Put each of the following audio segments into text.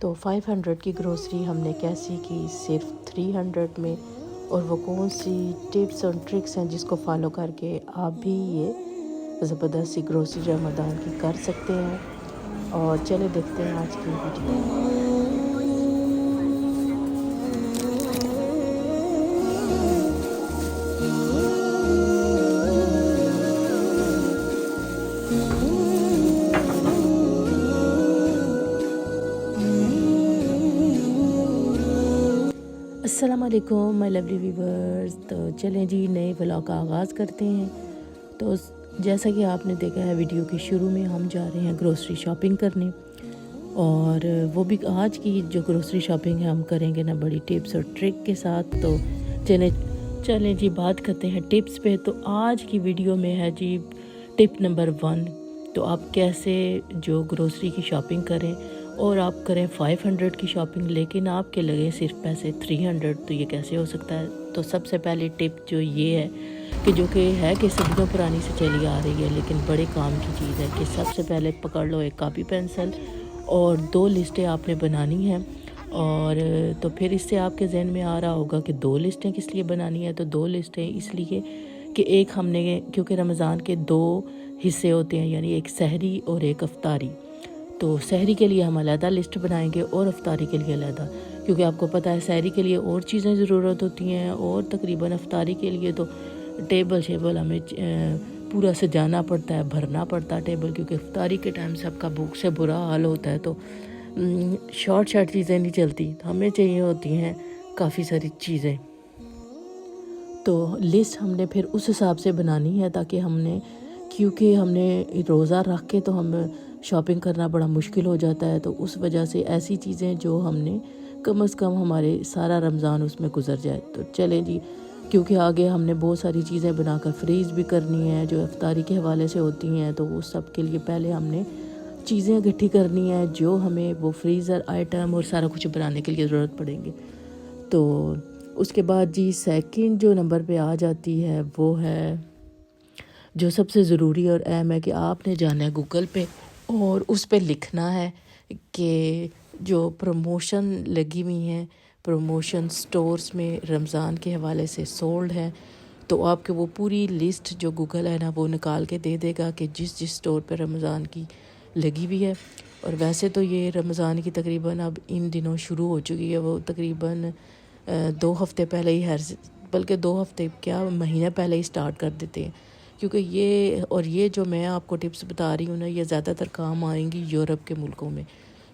تو 500 کی گروسری ہم نے کیسی کی صرف 300 میں، اور وہ کون سی ٹپس اور ٹرکس ہیں جس کو فالو کر کے آپ بھی یہ زبردست سی گروسری رمضان کی کر سکتے ہیں۔ اور چلے دیکھتے ہیں آج کی ویڈیو۔ السلام علیکم مائی لولی ویورز، تو چلیں جی نئے ولاگ کا آغاز کرتے ہیں۔ تو جیسا کہ آپ نے دیکھا ہے ویڈیو کے شروع میں، ہم جا رہے ہیں گروسری شاپنگ کرنے، اور وہ بھی آج کی جو گروسری شاپنگ ہے ہم کریں گے نا بڑی ٹپس اور ٹرک کے ساتھ۔ تو چلیں جی بات کرتے ہیں ٹپس پہ۔ تو آج کی ویڈیو میں ہے جی ٹپ نمبر 1۔ تو آپ کیسے جو گروسری کی شاپنگ کریں، اور آپ کریں 500 کی شاپنگ لیکن آپ کے لگے صرف پیسے 300، تو یہ کیسے ہو سکتا ہے؟ تو سب سے پہلی ٹپ جو یہ ہے کہ صدیوں پرانی سے چلی آ رہی ہے، لیکن بڑے کام کی چیز ہے کہ سب سے پہلے پکڑ لو ایک کاپی پینسل اور 2 لسٹیں آپ نے بنانی ہیں۔ اور تو پھر اس سے آپ کے ذہن میں آ رہا ہوگا کہ 2 لسٹیں کس لیے بنانی ہیں؟ تو 2 لسٹیں اس لیے کہ ایک ہم نے، کیونکہ رمضان کے 2 حصے ہوتے ہیں، یعنی ایک سحری اور ایک افطاری۔ تو سحری کے لیے ہم علیحدہ لسٹ بنائیں گے اور افطاری کے لیے علیحدہ، کیونکہ آپ کو پتہ ہے سحری کے لیے اور چیزیں ضرورت ہوتی ہیں، اور تقریباً افطاری کے لیے تو ٹیبل شیبل ہمیں پورا سجانا پڑتا ہے، بھرنا پڑتا ہے ٹیبل، کیونکہ افطاری کے ٹائم سب کا بھوک سے برا حال ہوتا ہے، تو شارٹ چیزیں نہیں چلتی، تو ہمیں چاہیے ہوتی ہیں کافی ساری چیزیں۔ تو لسٹ ہم نے پھر اس حساب سے بنانی ہے، تاکہ کیونکہ ہم نے روزہ رکھ کے تو ہم شاپنگ کرنا بڑا مشکل ہو جاتا ہے، تو اس وجہ سے ایسی چیزیں جو ہم نے کم از کم ہمارے سارا رمضان اس میں گزر جائے۔ تو چلیں جی، کیونکہ آگے ہم نے بہت ساری چیزیں بنا کر فریز بھی کرنی ہیں جو افطاری کے حوالے سے ہوتی ہیں، تو وہ سب کے لیے پہلے ہم نے چیزیں اکٹھی کرنی ہیں جو ہمیں وہ فریزر آئٹم اور سارا کچھ بنانے کے لیے ضرورت پڑیں گے۔ تو اس کے بعد جی سیکنڈ جو نمبر پہ آ جاتی ہے وہ ہے جو سب سے ضروری اور اہم ہے، کہ آپ نے جانا ہے گوگل پہ اور اس پہ لکھنا ہے کہ جو پروموشن لگی ہوئی ہیں، پروموشن سٹورز میں رمضان کے حوالے سے سولڈ ہے، تو آپ کے وہ پوری لسٹ جو گوگل ہے نا وہ نکال کے دے دے گا کہ جس سٹور پہ رمضان کی لگی ہوئی ہے۔ اور ویسے تو یہ رمضان کی تقریباً اب ان دنوں شروع ہو چکی ہے، وہ تقریباً 2 ہفتے پہلے ہی بلکہ 2 ہفتے کیا مہینہ پہلے ہی سٹارٹ کر دیتے ہیں، کیونکہ یہ جو میں آپ کو ٹپس بتا رہی ہوں نا، یہ زیادہ تر کام آئیں گی یورپ کے ملکوں میں،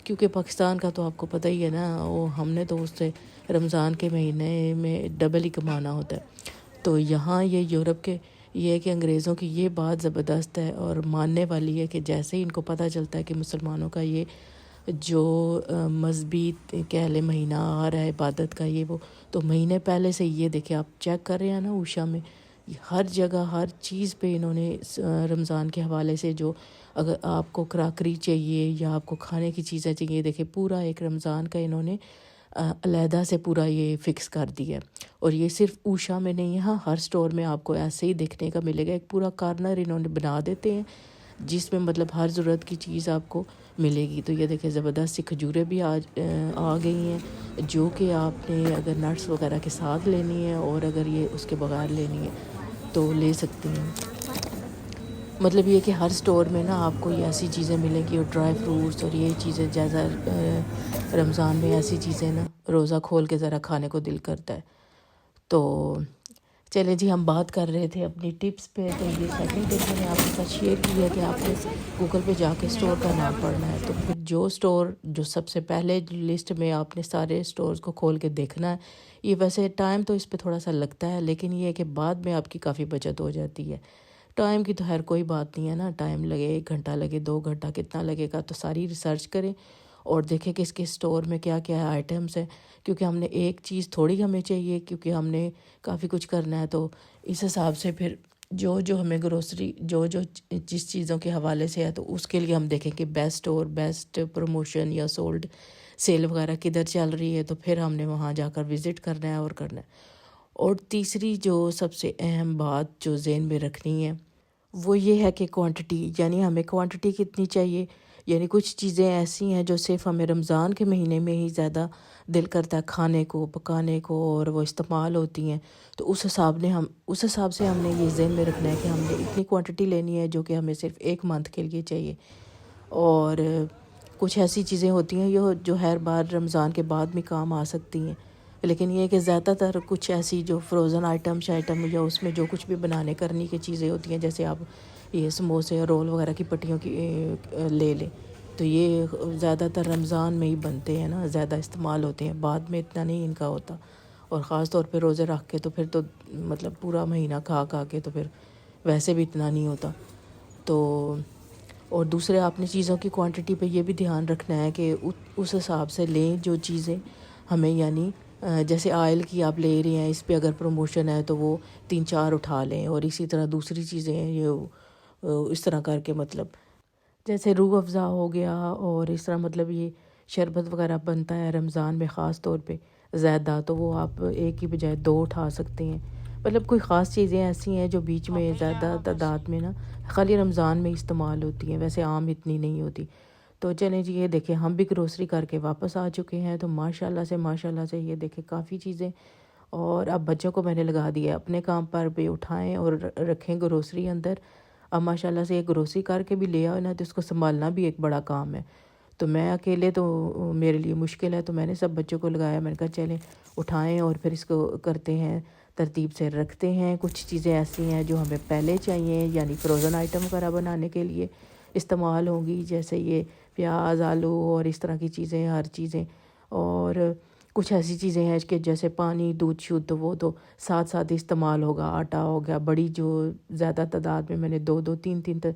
کیونکہ پاکستان کا تو آپ کو پتہ ہی ہے نا، وہ ہم نے تو اس سے رمضان کے مہینے میں ڈبل ہی کمانا ہوتا ہے۔ تو یہاں یہ یورپ کے یہ ہے کہ انگریزوں کی یہ بات زبردست ہے اور ماننے والی ہے، کہ جیسے ہی ان کو پتہ چلتا ہے کہ مسلمانوں کا یہ جو مذہبی کہہ لے مہینہ آ رہا ہے عبادت کا، یہ وہ، تو مہینے پہلے سے یہ دیکھیں آپ چیک کر رہے ہیں نا اوشا میں ہر جگہ ہر چیز پہ انہوں نے رمضان کے حوالے سے، جو اگر آپ کو کراکری چاہیے یا آپ کو کھانے کی چیزیں چاہیے، دیکھیں پورا ایک رمضان کا انہوں نے علیحدہ سے پورا یہ فکس کر دیا ہے۔ اور یہ صرف اوشا میں نہیں ہے، ہاں ہر سٹور میں آپ کو ایسے ہی دیکھنے کا ملے گا، ایک پورا کارنر انہوں نے بنا دیتے ہیں جس میں مطلب ہر ضرورت کی چیز آپ کو ملے گی۔ تو یہ دیکھیں زبردست سی کھجوریں بھی آ گئی ہیں، جو کہ آپ نے اگر نٹس وغیرہ کے ساتھ لینی ہے، اور اگر یہ اس کے بغیر لینی ہے تو لے سکتے ہیں۔ مطلب یہ کہ ہر سٹور میں نا آپ کو یہ ایسی چیزیں ملیں گی، اور ڈرائی فروٹس اور یہ چیزیں، جیسا رمضان میں ایسی چیزیں نا روزہ کھول کے ذرا کھانے کو دل کرتا ہے۔ تو چلیں جی، ہم بات کر رہے تھے اپنی ٹپس پہ، تو یہ سیکنڈ ٹپ میں نے آپ کے ساتھ شیئر کی ہے کہ آپ نے گوگل پہ جا کے سٹور کا نام پڑھنا ہے، تو پھر جو سٹور جو سب سے پہلے لسٹ میں آپ نے سارے سٹورز کو کھول کے دیکھنا ہے۔ یہ ویسے ٹائم تو اس پہ تھوڑا سا لگتا ہے، لیکن یہ ہے کہ بعد میں آپ کی کافی بچت ہو جاتی ہے۔ ٹائم کی تو خیر کوئی بات نہیں ہے نا، ٹائم لگے 1 گھنٹہ لگے 2 گھنٹہ کتنا لگے گا، تو ساری ریسرچ کریں اور دیکھیں کہ اس کے سٹور میں کیا کیا آئٹمس ہیں، کیونکہ ہم نے ایک چیز تھوڑی ہمیں چاہیے، کیونکہ ہم نے کافی کچھ کرنا ہے، تو اس حساب سے پھر جو ہمیں گروسری جس چیزوں کے حوالے سے ہے، تو اس کے لیے ہم دیکھیں کہ بیسٹ اور بیسٹ پروموشن یا سولڈ سیل وغیرہ کدھر چل رہی ہے، تو پھر ہم نے وہاں جا کر وزٹ کرنا ہے اور کرنا ہے۔ اور تیسری جو سب سے اہم بات جو ذہن میں رکھنی ہے وہ یہ ہے کہ کوانٹٹی، یعنی ہمیں کوانٹٹی کتنی چاہیے، یعنی کچھ چیزیں ایسی ہیں جو صرف ہمیں رمضان کے مہینے میں ہی زیادہ دل کرتا ہے کھانے کو، پکانے کو، اور وہ استعمال ہوتی ہیں. تو اس حساب سے ہم نے یہ ذہن میں رکھنا ہے کہ ہم نے اتنی کوانٹٹی لینی ہے جو کہ ہمیں صرف 1 منتھ کے لیے چاہیے. اور کچھ ایسی چیزیں ہوتی ہیں جو ہر بار رمضان کے بعد بھی کام آ سکتی ہیں، لیکن یہ کہ زیادہ تر کچھ ایسی جو فروزن آئٹم یا اس میں جو کچھ بھی بنانے کرنے کی چیزیں ہوتی ہیں، جیسے آپ یہ سموسے رول وغیرہ کی پٹیوں کی لے لیں، تو یہ زیادہ تر رمضان میں ہی بنتے ہیں نا، زیادہ استعمال ہوتے ہیں، بعد میں اتنا نہیں ان کا ہوتا. اور خاص طور پہ روزے رکھ کے تو پھر تو مطلب پورا مہینہ کھا کے تو پھر ویسے بھی اتنا نہیں ہوتا. تو اور دوسرے آپ نے چیزوں کی کوانٹٹی پہ یہ بھی دھیان رکھنا ہے کہ اس حساب سے لیں جو چیزیں ہمیں، یعنی جیسے آئل کی آپ لے رہی ہیں، اس پہ اگر پروموشن ہے تو وہ 3-4 اٹھا لیں، اور اسی طرح دوسری چیزیں یہ اس طرح کر کے، مطلب جیسے روح افزا ہو گیا، اور اس طرح مطلب یہ شربت وغیرہ بنتا ہے رمضان میں خاص طور پہ زیادہ، تو وہ آپ ایک کی بجائے 2 اٹھا سکتے ہیں. مطلب کوئی خاص چیزیں ایسی ہیں جو بیچ میں زیادہ تعداد میں نا خالی رمضان میں استعمال ہوتی ہیں، ویسے عام اتنی نہیں ہوتی. تو چلیں جی، یہ دیکھیں ہم بھی گروسری کر کے واپس آ چکے ہیں. تو ماشاءاللہ سے یہ دیکھیں کافی چیزیں، اور اب بچوں کو میں نے لگا دیا اپنے کام پر بھی، اٹھائیں اور رکھیں گروسری اندر. اب ماشاءاللہ سے یہ گروسری کر کے بھی لے آؤ نا، تو اس کو سنبھالنا بھی ایک بڑا کام ہے. تو میں اکیلے تو میرے لیے مشکل ہے، تو میں نے سب بچوں کو لگایا، میں نے کہا چلیں اٹھائیں اور پھر اس کو کرتے ہیں، ترتیب سے رکھتے ہیں. کچھ چیزیں ایسی ہیں جو ہمیں پہلے چاہیے، یعنی فروزن آئٹم وغیرہ بنانے کے لیے استعمال ہوں گی، جیسے یہ پیاز، آلو اور اس طرح کی چیزیں، ہر چیزیں. اور کچھ ایسی چیزیں ہیں کہ جیسے پانی، دودھ شدھ، وہ تو ساتھ ساتھ استعمال ہوگا. آٹا ہو گیا، بڑی جو زیادہ تعداد میں نے 2-3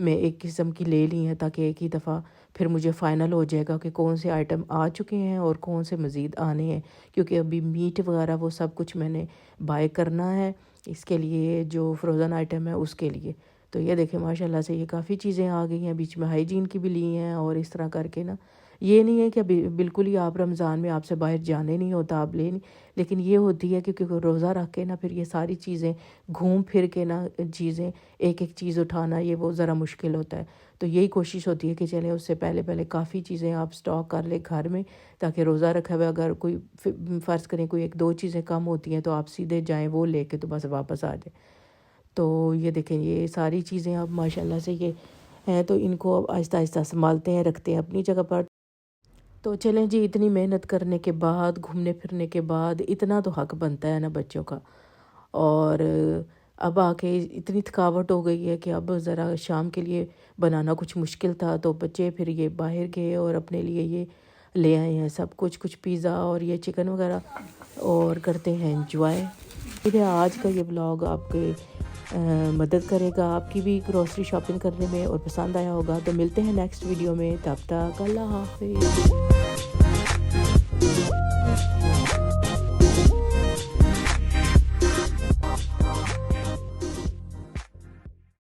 میں ایک قسم کی لے لی ہیں، تاکہ ایک ہی دفعہ پھر مجھے فائنل ہو جائے گا کہ کون سے آئٹم آ چکے ہیں اور کون سے مزید آنے ہیں. کیونکہ ابھی میٹ وغیرہ وہ سب کچھ میں نے بائی کرنا ہے اس کے لیے، جو فروزن آئٹم ہے اس کے لیے. تو یہ دیکھیں ماشاءاللہ سے یہ کافی چیزیں آ گئی ہیں، بیچ میں ہائیجین کی بھی لی ہیں. اور اس طرح کر کے نا، یہ نہیں ہے کہ بالکل ہی آپ رمضان میں آپ سے باہر جانے نہیں ہوتا، آپ لے نہیں، لیکن یہ ہوتی ہے کیونکہ روزہ رکھ کے نا پھر یہ ساری چیزیں گھوم پھر کے نا چیزیں ایک چیز اٹھانا، یہ وہ ذرا مشکل ہوتا ہے. تو یہی کوشش ہوتی ہے کہ چلیں اس سے پہلے کافی چیزیں آپ سٹاک کر لیں گھر میں، تاکہ روزہ رکھا ہوا اگر کوئی فرض کریں کوئی 1-2 چیزیں کم ہوتی ہیں تو آپ سیدھے جائیں وہ لے کے تو بس واپس آ جائیں. تو یہ دیکھیں یہ ساری چیزیں اب ماشاءاللہ سے یہ ہیں، تو ان کو اب آہستہ آہستہ سنبھالتے ہیں، رکھتے ہیں اپنی جگہ پر. تو چلیں جی، اتنی محنت کرنے کے بعد، گھومنے پھرنے کے بعد اتنا تو حق بنتا ہے نا بچوں کا. اور اب آ کے اتنی تھکاوٹ ہو گئی ہے کہ اب ذرا شام کے لیے بنانا کچھ مشکل تھا، تو بچے پھر یہ باہر گئے اور اپنے لیے یہ لے آئے ہیں سب کچھ پیزا اور یہ چکن وغیرہ، اور کرتے ہیں انجوائے. آج کا یہ ولاگ آپ کے مدد کرے گا، آپ کی بھی گروسری شاپنگ کرنے میں، اور پسند آیا ہوگا. تو ملتے ہیں نیکسٹ ویڈیو میں، تب تک اللہ حافظ.